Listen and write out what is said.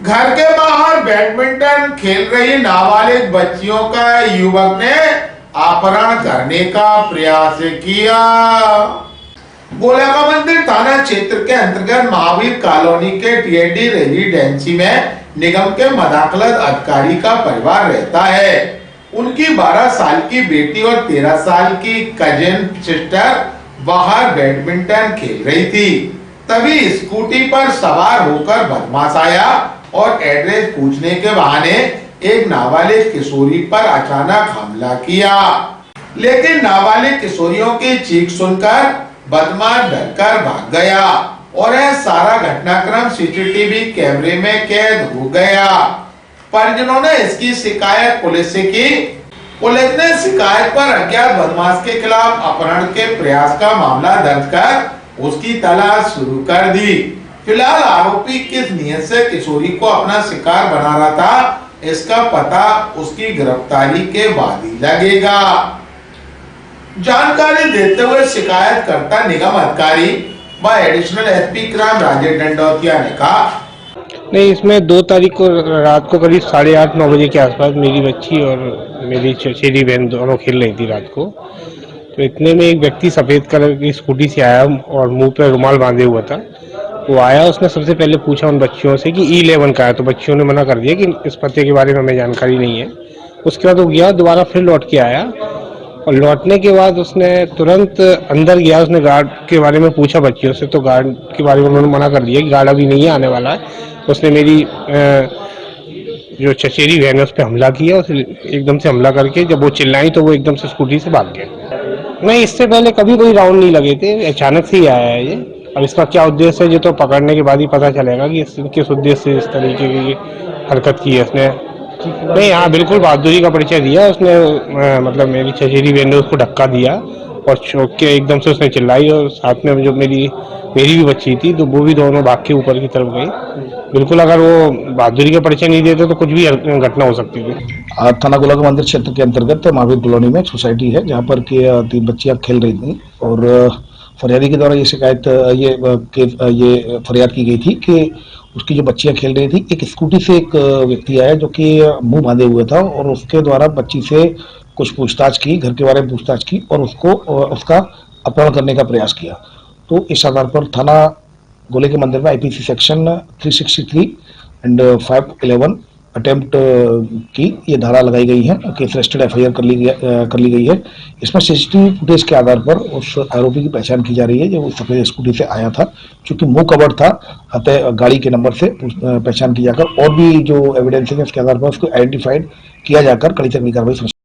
घर के बाहर बैडमिंटन खेल रही नाबालिग बच्चियों का युवक ने अपहरण करने का प्रयास किया। गोलाका मंदिर थाना क्षेत्र के अंतर्गत महावीर कॉलोनी के टीएडी रेजिडेंसी में निगम के मदाखलत अधिकारी का परिवार रहता है। उनकी 12 साल की बेटी और 13 साल की कजिन सिस्टर बाहर बैडमिंटन खेल रही थी। तभी स्कूटी पर सवार होकर बदमाश आया और एड्रेस पूछने के बहाने एक नाबालिग किशोरी पर अचानक हमला किया, लेकिन नाबालिग किशोरियों की चीख सुनकर बदमाश डरकर भाग गया और यह सारा घटनाक्रम सीसीटीवी कैमरे में कैद हो गया। परिजनों ने इसकी शिकायत पुलिस से की। पुलिस ने शिकायत पर अज्ञात बदमाश के खिलाफ अपहरण के प्रयास का मामला दर्ज कर उसकी तलाश शुरू कर दी। फिलहाल आरोपी किस नियत से किशोरी को अपना शिकार बना रहा था, इसका पता उसकी गिरफ्तारी के बाद ही लगेगा। जानकारी देते हुए शिकायतकर्ता निगम अधिकारी व additional SP crime Rajesh Dandotiya ने कहा, नहीं, इसमें 2 तारीख को रात को करीब 8:30-9 बजे के आसपास मेरी बच्ची और मेरी चचेरी बहन दोनों खेल रही थी रात को। तो इतने में एक व्यक्ति सफ़ेद कलर की स्कूटी से आया और मुंह पे रुमाल बांधे हुआ था। वो आया, उसने सबसे पहले पूछा उन बच्चियों से कि E11 का है, तो बच्चियों ने मना कर दिया कि इस पते के बारे में हमें जानकारी नहीं है। उसके बाद वो गया, दोबारा फिर लौट के आया और लौटने के बाद उसने तुरंत अंदर गया। उसने गार्ड के बारे में पूछा बच्चियों से, तो गार्ड के बारे में उन्होंने मना कर दिया कि गार्ड अभी नहीं है, आने वाला है। उसने मेरी जो चचेरी बहन है उस पर हमला किया। उसे एकदम से हमला करके जब वो चिल्लाई तो वो एकदम से स्कूटी से भाग गया। नहीं, इससे पहले कभी कोई राउंड नहीं लगे थे, अचानक से ही आया है ये। अब इसका क्या उद्देश्य है ये तो पकड़ने के बाद ही पता चलेगा कि किस उद्देश्य से इस तरीके की हरकत की है उसने। नहीं, हाँ, बिल्कुल बहादुरी का परिचय दिया उसने। मतलब मेरी चचेरी बहन ने उसको धक्का दिया और चौंक के एकदम से उसने चिल्लाई और साथ में जो मेरी भी बच्ची थी तो वो भी दोनों भाग के ऊपर की तरफ गई। बिल्कुल, अगर वो बहादुरी का परिचय नहीं देते तो कुछ भी घटना हो सकती थी। थाना गोलाका मंदिर क्षेत्र के अंतर्गत महावीर कॉलोनी में एक सोसाइटी है जहाँ पर कि 3 बच्चियां खेल रही थी और फरियादी के द्वारा ये फरियाद की गई थी कि उसकी जो बच्चियां खेल रही थी, एक स्कूटी से एक व्यक्ति आया जो कि मुंह बांधे हुए था और उसके द्वारा बच्ची से कुछ पूछताछ की, घर के बारे में पूछताछ की और उसका अपहरण करने का प्रयास किया। तो इस आधार पर थाना गोले के मंदिर में IPC सेक्शन 363 एंड 511 अटेम्प्ट की ये धारा लगाई गई है। केस रजिस्टर्ड FIR कर ली गई है। इसमें CCTV फुटेज के आधार पर उस आरोपी की पहचान की जा रही है जो उस सफेद स्कूटी से आया था। चूंकि मुंह कवर्ड था, अतः गाड़ी के नंबर से पहचान की जाकर और भी जो एविडेंस है उसके आधार पर उसको आइडेंटिफाइड किया जाकर कड़ी से कार्रवाई